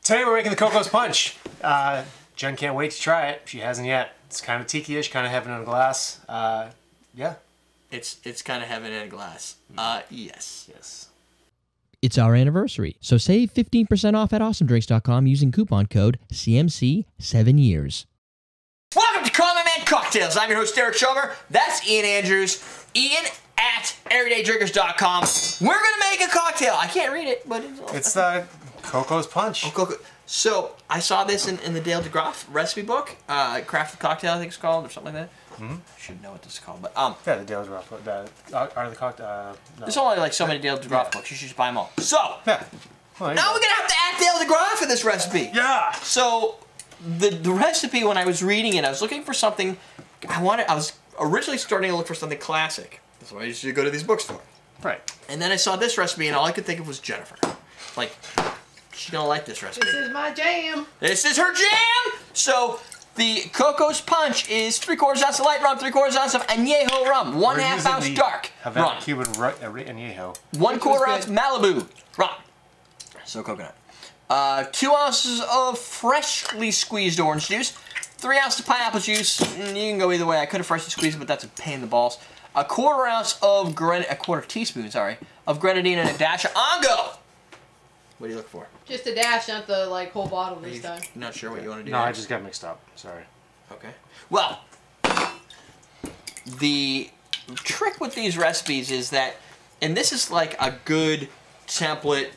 Today we're making the Coco's Punch. Jen can't wait to try it. She hasn't yet. It's kind of tiki-ish, kind of heaven in a glass. Yeah. It's kind of heaven in a glass. Yes. Yes. It's our anniversary, so save 15% off at awesomedrinks.com using coupon code CMC7years. Welcome to Common Man Cocktails. I'm your host, Derrick Schommer. That's Ian Andrews. Ian at everydaydrinkers.com. We're going to make a cocktail. I can't read it, but It's the Coco's Punch. Oh, Coco. So, I saw this in the Dale Degroff recipe book. Crafted Cocktail, I think it's called, or something like that. I should know what this is called, but Yeah, the Dale Degroff. Are the cocktail? No. There's only like so many Dale Degroff books. You should just buy them all. So, Yeah. Well, now we're gonna have to add Dale Degroff in this recipe. Yeah. So, the recipe, when I was reading it, I was looking for something. I was originally starting to look for something classic. That's what I usually go to these books for. Right. And then I saw this recipe, and all I could think of was Jennifer. Like, she's gonna like this recipe. This is my jam. This is her jam. So. The Coco's Punch is 3/4 ounce of light rum, 3/4 ounce of Anejo rum, 1/2 ounce dark rum, Cuban Anejo. 1/4 ounce Malibu rum, so coconut, 2 ounces of freshly squeezed orange juice, 3 ounces of pineapple juice. You can go either way. I could have freshly squeezed it, but that's a pain in the balls. A quarter teaspoon, of grenadine and a dash of Ango. What do you look for? Just a dash, not the whole bottle this time. You're not sure what you want to do? No, next? I just got mixed up. Sorry. Okay. Well, the trick with these recipes is that, and this is like a good template,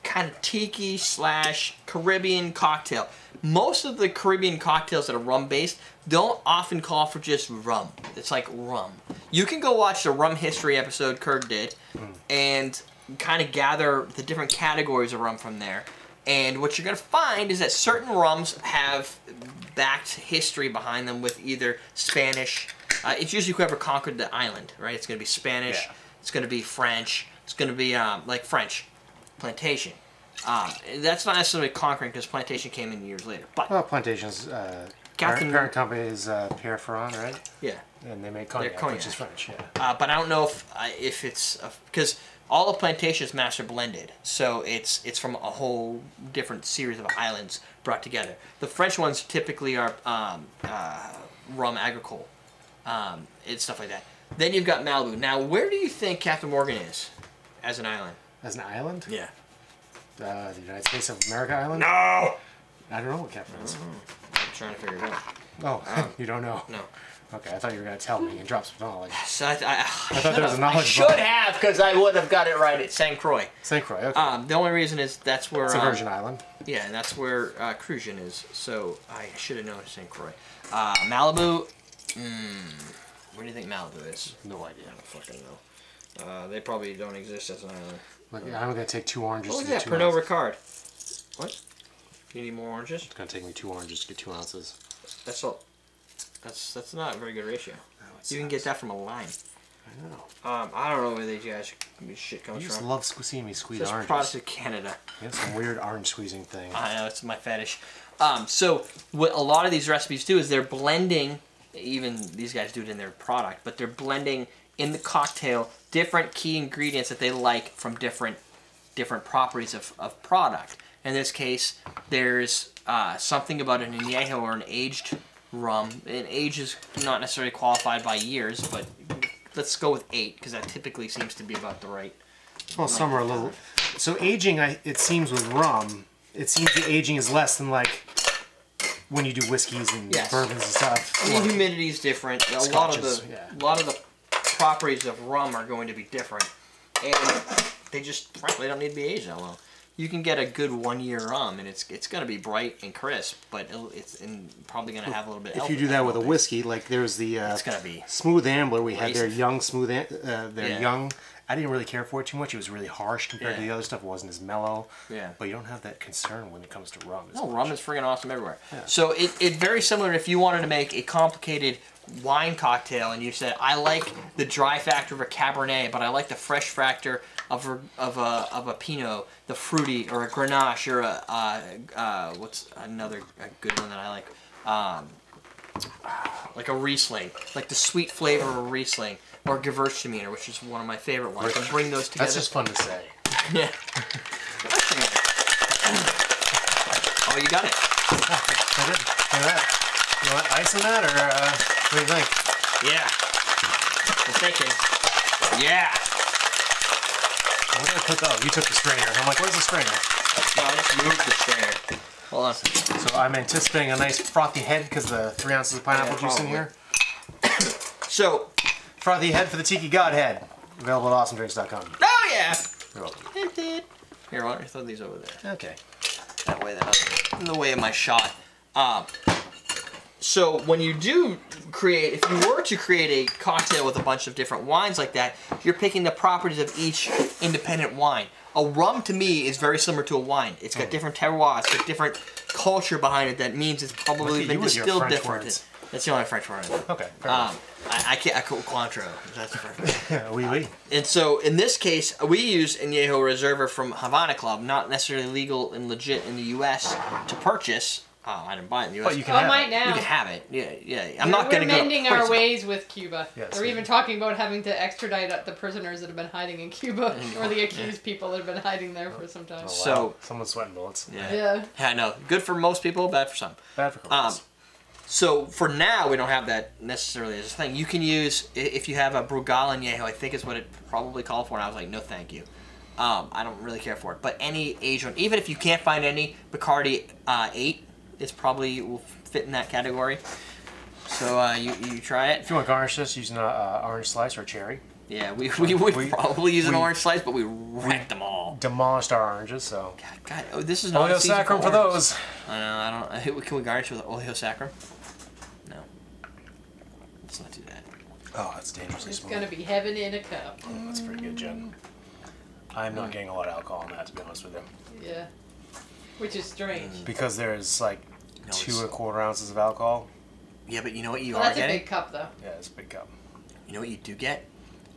kind of tiki / Caribbean cocktail. Most of the Caribbean cocktails that are rum-based don't often call for just rum. It's like rum. You can go watch the rum history episode Kurt did, and kind of gather the different categories of rum from there. And what you're going to find is that certain rums have backed history behind them with either Spanish. It's usually whoever conquered the island, right? It's going to be Spanish. Yeah. It's going to be French. It's going to be like French plantation. That's not necessarily conquering because plantation came in years later. But Well, Plantation's parent company is Pierre Ferrand, right? yeah. And they make cognac, cognac. which is French. Yeah. But I don't know if it's because all of Plantation is master blended, so it's from a whole different series of islands brought together. The French ones typically are rum agricole, and stuff like that. Then you've got Malibu. Now, where do you think Captain Morgan is as an island? As an island? Yeah. The United States of America island? No. I don't know what Captain is. I'm trying to figure it out. Oh, you don't know? No. Okay, I thought you were going to tell me and drop some knowledge. So I thought there was a knowledge I should bomb. have, because I would have got it right at St. Croix. St. Croix, okay. The only reason is that's where... It's a Virgin Island. Yeah, and that's where Crucian is, so I should have known St. Croix. Malibu, where do you think Malibu is? No idea. I don't fucking know. They probably don't exist as an island. Look, I'm going to take 2 oranges What to was get that, 2 Pernod ounces. Ricard? What? You need more oranges? It's going to take me 2 oranges to get 2 ounces. That's all. That's not a very good ratio. No, You can get that from a lime. I know. I don't know where these guys shit comes You just from. love seeing me squeeze It's just oranges. product of Canada. You have some weird orange squeezing thing. I know, it's my fetish. So what a lot of these recipes do is they're blending, even these guys do it in their product, but they're blending in the cocktail different key ingredients that they like from different properties of product. In this case, there's something about an añejo or an aged rum. And age is not necessarily qualified by years, but let's go with 8 because that typically seems to be about the right. Well, some are a little... So aging, it seems with rum, it seems the aging is less than like when you do whiskeys and bourbons and stuff. And the humidity is different. A lot of the properties of rum are going to be different, and they just frankly don't need to be aged that long. You can get a good 1-year rum, and it's going to be bright and crisp, but it's probably going to have a little bit. If you do that with a whiskey, like there's the it's going to be Smooth Ambler. We had their abrasive. young Smooth, their young. I didn't really care for it too much. It was really harsh compared to the other stuff. It wasn't as mellow. Yeah. But you don't have that concern when it comes to rum. No, rum is friggin' awesome everywhere. Yeah. So it's very similar if you wanted to make a complicated wine cocktail and you said, I like the dry factor of a Cabernet, but I like the fresh factor of a Pinot, the fruity, or a Grenache, or a what's another good one that I like a Riesling, like the sweet flavor of a Riesling, or Gewürztraminer, which is one of my favorite ones. And bring those together. That's just fun to say. Yeah. Oh, you got it. I did. Look at that. You want ice in that, or what do you think? Yeah. I'm thinking. Yeah. What did I put? Oh, you took the strainer. I'm like, where's the strainer? No, I just moved the strainer. Hold on. So I'm anticipating a nice frothy head because the 3 ounces of pineapple juice in here. So, frothy head for the Tiki Godhead. Available at awesomedrinks.com. oh yeah. You're welcome. Here, why don't you throw these over there? Okay. That way they're not in the way of my shot. So when you do create, if you were to create a cocktail with a bunch of different wines like that, you're picking the properties of each independent wine. A rum to me is very similar to a wine. It's got different terroirs, it's got different culture behind it. That means it's probably been distilled different. That's the only French word I know. Okay. I can't. I call Cointreau. That's the French. Yeah, oui. And so in this case, we use Anejo Reserva from Havana Club, not necessarily legal and legit in the U.S. to purchase. I didn't buy it in the U.S. But you can have might it. now. You can have it. Yeah. We're mending our ways with Cuba. Yes, They're even talking about having to extradite the prisoners that have been hiding in Cuba, or the accused people that have been hiding there for some time. Oh, wow. So someone's sweating bullets. Yeah, I know. Good for most people, bad for some. Bad for criminals. So for now, we don't have that necessarily as a thing. You can use, if you have a Brugal Añejo, I think is what it probably called for, and I was like, no thank you. I don't really care for it. But any aged one, even if you can't find any, Bacardi 8 is probably will fit in that category. So you try it. If you want to garnish this, using an orange slice or a cherry. Yeah, we would probably use an orange slice, but we wrecked them all. Demolished our oranges, so. God, oh, this is not Oleo sacrum for those. I don't. Can we garnish with oleo sacrum? No. Let's not do that. Oh, that's dangerously smooth. It's gonna be heaven in a cup. Oh, that's pretty good, Jen. I'm not getting a lot of alcohol in that, to be honest with you. Yeah. Which is strange. Because there's like 2 1/4 ounces of alcohol. Yeah, but you know what you Well, are that's getting? a big cup, though. Yeah, it's a big cup. You know what you do get?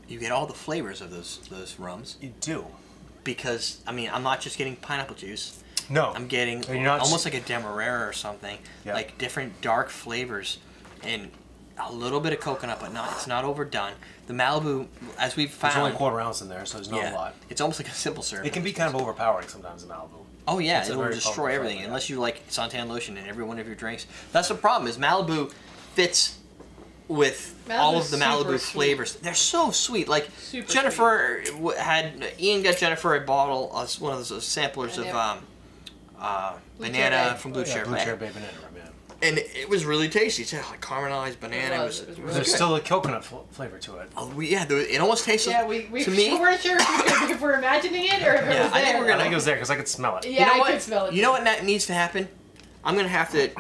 You get all the flavors of those rums. You do. Because, I mean, I'm not just getting pineapple juice. No. I'm getting almost like a Demerara or something. Yeah. Like different dark flavors. And a little bit of coconut, but it's not overdone. The Malibu, as we've found... There's only 1/4 ounce in there, so there's not a lot. It's almost like a simple syrup. It can be kind of overpowering sometimes in Malibu. Oh yeah, it will destroy everything, unless you like suntan lotion in every one of your drinks. That's the problem, is Malibu fits with all of the Malibu flavors. They're so sweet. Like super Jennifer Ian got Jennifer a bottle, one of those samplers of banana from Blue Cherry. Blue Cherry Bay banana, man. And it was really tasty. It's like caramelized banana. It was There's good. still a coconut flavor to it. Oh, it almost tastes. Yeah, we weren't sure if we're imagining it or if it was there. I think it was there because I could smell it. Yeah, you know I could smell it. You know what needs to happen? I'm gonna have to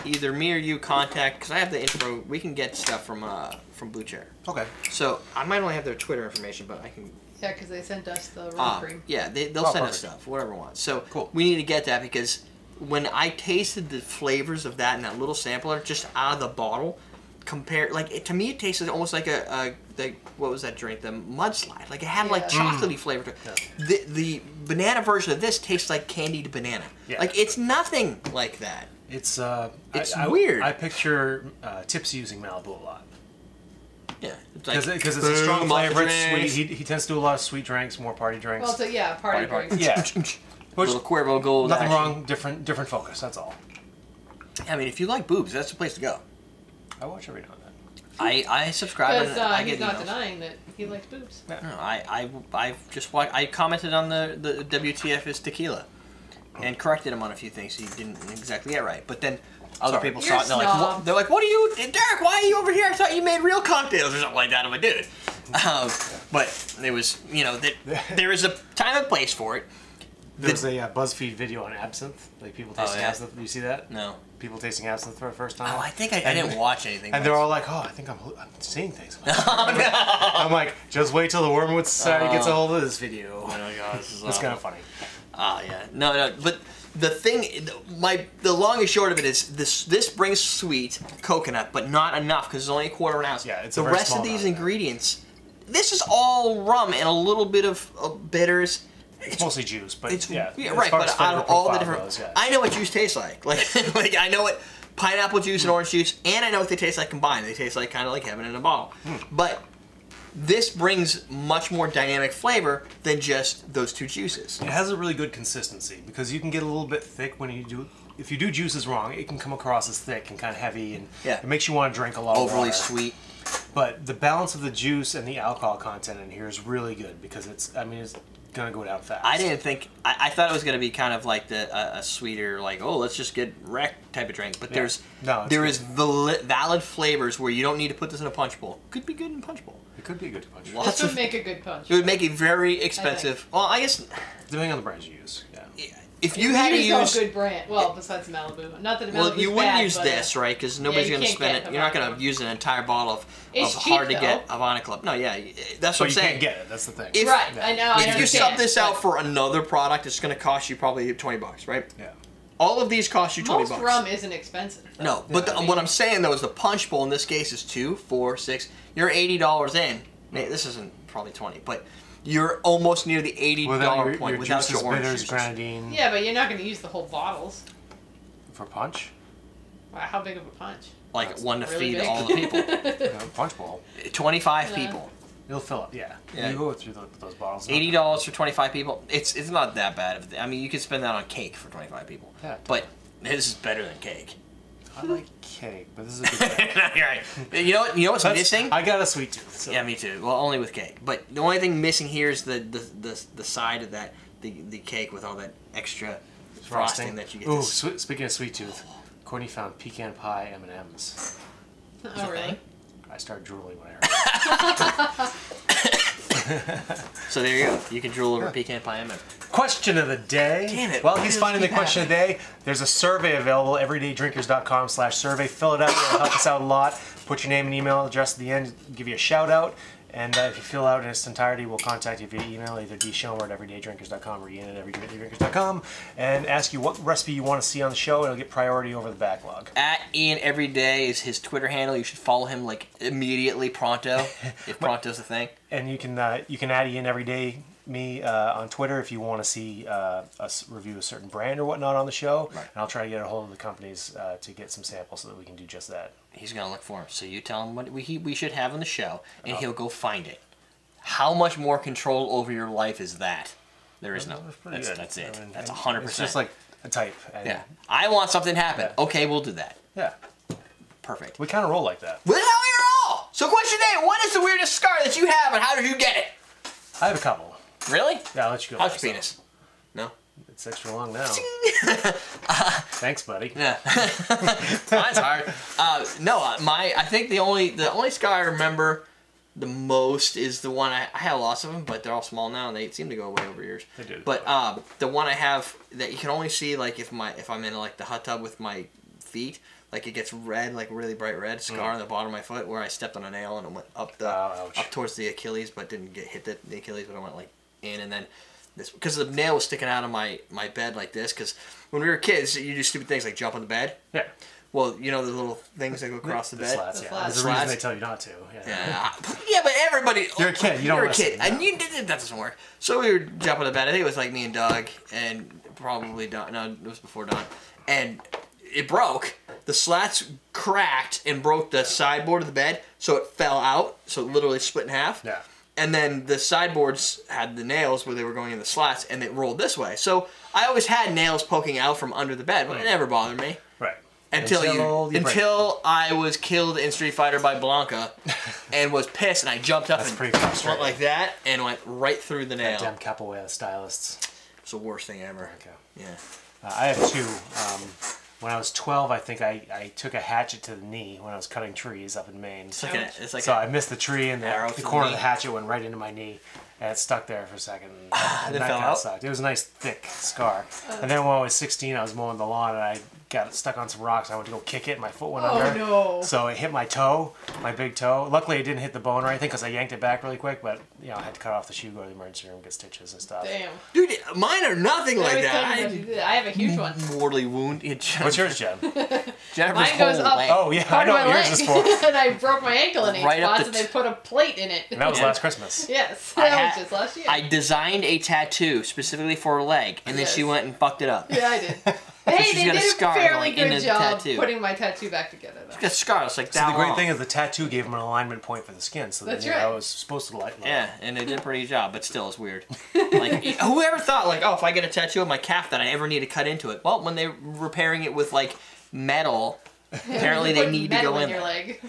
either me or you contact, because I have the info. We can get stuff from Blue Cherry. Okay. So I might only have their Twitter information, but I can. Yeah, because they sent us the rum cream. Yeah, they'll send us stuff, whatever we want. So cool. We need to get that, because when I tasted the flavors of that in that little sampler, just out of the bottle, to me it tasted almost like what was that drink? The mudslide. Like it had like chocolatey flavor to it. Yeah. The banana version of this tastes like candied banana. Yeah. Like it's nothing like that. It's weird. I picture Tipsy using Malibu a lot. Yeah, because it's a strong flavor. It's sweet. He tends to do a lot of sweet drinks, more party drinks. Well, so party drinks. Yeah. Little Cuervo Gold. Nothing wrong. Different focus. That's all. I mean, if you like boobs, that's the place to go. I watch every now and then. I subscribe. Because he's not denying that he likes boobs. Yeah. No, I just watched. I commented on the WTF is tequila, and corrected him on a few things he didn't exactly get right. But then other people saw it and they're like, "What are you, Derek? Why are you over here? I thought you made real cocktails or something like that." I'm like, "Dude," but there was, there is a time and place for it. There's a BuzzFeed video on absinthe, like people tasting absinthe. Do you see that? No. People tasting absinthe for the first time. Oh, I think I didn't watch anything. And they're all like, "Oh, I think I'm seeing things." I'm like, just wait till the Wormwood Society gets a hold of this video. Oh my god, this is it's kind of funny. Oh yeah, no, but the thing, the long and short of it is this brings sweet coconut, but not enough because it's only 1/4 ounce. Yeah, it's the rest of these ingredients. This is all rum and a little bit of bitters. It's mostly juice, but right. But out of all the different, I know what juice tastes like. Like I know what pineapple juice and orange juice, and I know what they taste like combined. They taste like kind of like heaven in a bottle. But this brings much more dynamic flavor than just those two juices. It has a really good consistency because you can get a little bit thick when you do. If you do juices wrong, it can come across as thick and kind of heavy, and it makes you want to drink a lot. Overly sweet. But the balance of the juice and the alcohol content in here is really good because it's. I mean, it's gonna go down fast. I didn't think. I thought it was gonna be kind of like a sweeter, like, oh, let's just get wrecked type of drink. But there is valid flavors where you don't need to put this in a punch bowl. Could be good in a punch bowl. It could be a good punch. This would make a good punch. It would make it very expensive. Well, I guess depending on the brands you use. Yeah. If you had to use a good brand, well, besides Malibu, not that Malibu's well, you wouldn't bad, use this, right? Because nobody's going to spend it. You're not going to use an entire bottle of hard to get Havana Club. No, yeah, that's what I'm saying. You can't get it. That's the thing. Right, I know. If you sub this out for another product, it's going to cost you probably $20, right? Yeah. All of these cost you $20. Most rum isn't expensive. No, but what I'm saying though is the punch bowl in this case is 2, 4, 6. You're $80 in. This isn't probably 20, but you're almost near the $80 point without your orange juices. Grenadine. Yeah, but you're not going to use the whole bottles. For punch? Wow, how big of a punch? Like That's one to really feed big. all the people. Punch bowl. 25 people. It'll fill up, yeah. You go through those bottles. $80 for 25 people. It's not that bad. I mean, you could spend that on cake for 25 people. Yeah, but this is better than cake. I like cake, but this is a good thing. You're right. You know what's missing? I got a sweet tooth. So. Yeah, me too. Well, only with cake. But the only thing missing here is the side of that, the cake with all that extra frosting that you get. Ooh, speaking of sweet tooth, Courtney found pecan pie M&Ms. Oh, really? I started drooling when I heard it. So there you go. You can drool over pecan pie M&Ms. Question of the day. Damn it. While he's finding the question of the day, there's a survey available, everydaydrinkers.com/survey. Fill it out. It'll help us out a lot. Put your name and email address at the end. Give you a shout out. And if you fill out in its entirety, we'll contact you via email, either dschomer@everydaydrinkers.com or ian@everydaydrinkers.com, and ask you what recipe you want to see on the show. It'll get priority over the backlog. At Ian Everyday is his Twitter handle. You should follow him like immediately, pronto, if pronto's a thing. And you can add Ian Everyday me on Twitter if you want to see us review a certain brand or whatnot on the show. Right. And I'll try to get a hold of the companies to get some samples so that we can do just that. He's going to look for them. So you tell him what we should have on the show, and he'll go find it. How much more control over your life is that? There is no. That's it. I mean, that's 100%. It's just like a type. And yeah. I want something to happen. Yeah. Okay, we'll do that. Yeah. Perfect. We kind of roll like that. Well, how we roll! So question A, what is the weirdest scar that you have, and how did you get it? I have a couple. Really? Yeah, I'll let you go. How's your penis? No? It's extra long now. Thanks, buddy. Yeah. Mine's hard. I think the only scar I remember the most is the one I have lots of them, but they're all small now and they seem to go away over years. They do. But the one I have that you can only see like if I'm in like the hot tub with my feet, like it gets red, like really bright red scar on the bottom of my foot where I stepped on a nail and it went up towards the Achilles, but didn't hit the Achilles, but I went like in, and then this because the nail was sticking out of my bed like this. Because when we were kids, you do stupid things like jump on the bed. Yeah. Well, you know the little things that go across the bed. Slats, yeah. There's a reason they tell you not to. Yeah. Yeah, but everybody. You're a kid. You don't. You're a kid, and that doesn't work. So we were jumping on the bed. I think it was like me and Doug, and probably Don. No, it was before Don, and it broke. The slats cracked and broke the sideboard of the bed, so it fell out. So it literally split in half. Yeah. And then the sideboards had the nails where they were going in the slats, and it rolled this way. So I always had nails poking out from under the bed, but it never bothered me. Right. Until I was killed in Street Fighter by Blanca, and was pissed, and I jumped up and went like that, and went right through the nail. That damn capoeira stylists. It's the worst thing ever. Okay. Yeah. I have two. When I was 12, I think I took a hatchet to the knee when I was cutting trees up in Maine. So I missed the tree, and the corner of the hatchet went right into my knee, and it stuck there for a second. And that kind of sucked. It was a nice, thick scar. And then when I was 16, I was mowing the lawn, and I got stuck on some rocks. I went to go kick it, and my foot went under. No. So it hit my toe, my big toe. Luckily, it didn't hit the bone or anything because I yanked it back really quick, but I had to cut off the shoe, go to the emergency room, get stitches and stuff. Damn. Dude, mine are nothing like that. I have a huge one. Mortally wounded. What's yours, Jen? Jennifer's mine goes up. Oh, yeah, I know what yours is for. And I broke my ankle in 8 spots, and they put a plate in it. And that was last Christmas. Yes, that was just last year. I designed a tattoo specifically for her leg, and then she went and fucked it up. Yeah, I did. Hey, they did a fairly good job putting my tattoo back together, though. It's got scars like that. So the great thing is the tattoo gave them an alignment point for the skin, so that's right. I was supposed to like. Yeah, and they did a pretty good job, but still, it's weird. Like, whoever thought, like, oh, if I get a tattoo on my calf that I ever need to cut into it? Well, when they're repairing it with like metal, apparently they need to go in your leg.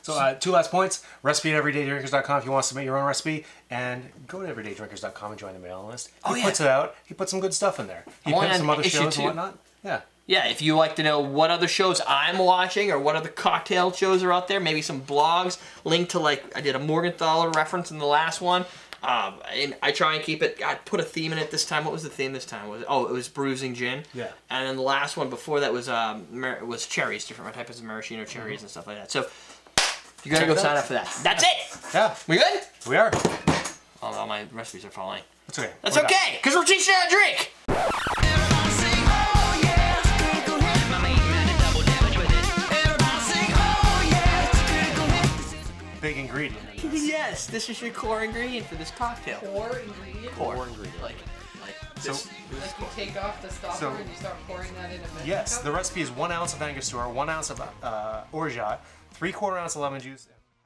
So 2 last points. Recipe at everydaydrinkers.com if you want to submit your own recipe, and go to everydaydrinkers.com and join the mailing list. He puts it out. He puts some good stuff in there. He puts some other shows and whatnot. Yeah. Yeah, if you like to know what other shows I'm watching or what other cocktail shows are out there, maybe some blogs, link to, like, I did a Morgenthaler reference in the last one. And I try and keep it, I put a theme in it this time. What was the theme this time? It was bruising gin. Yeah. And then the last one before that was cherries, different types of maraschino cherries and stuff like that. So you gotta go sign up for that. That's it! Yeah. We good? We are. All my recipes are falling. That's okay. That's okay, because we're teaching how to drink! Big ingredient in this. Yes, this is your core ingredient for this cocktail. Core ingredient? Core ingredient. Like this. Like you take off the stopper and you start pouring that in a mixing Yes, cup? the recipe is 1 ounce of Angostura, 1 ounce of orgeat, 3/4 ounce of lemon juice.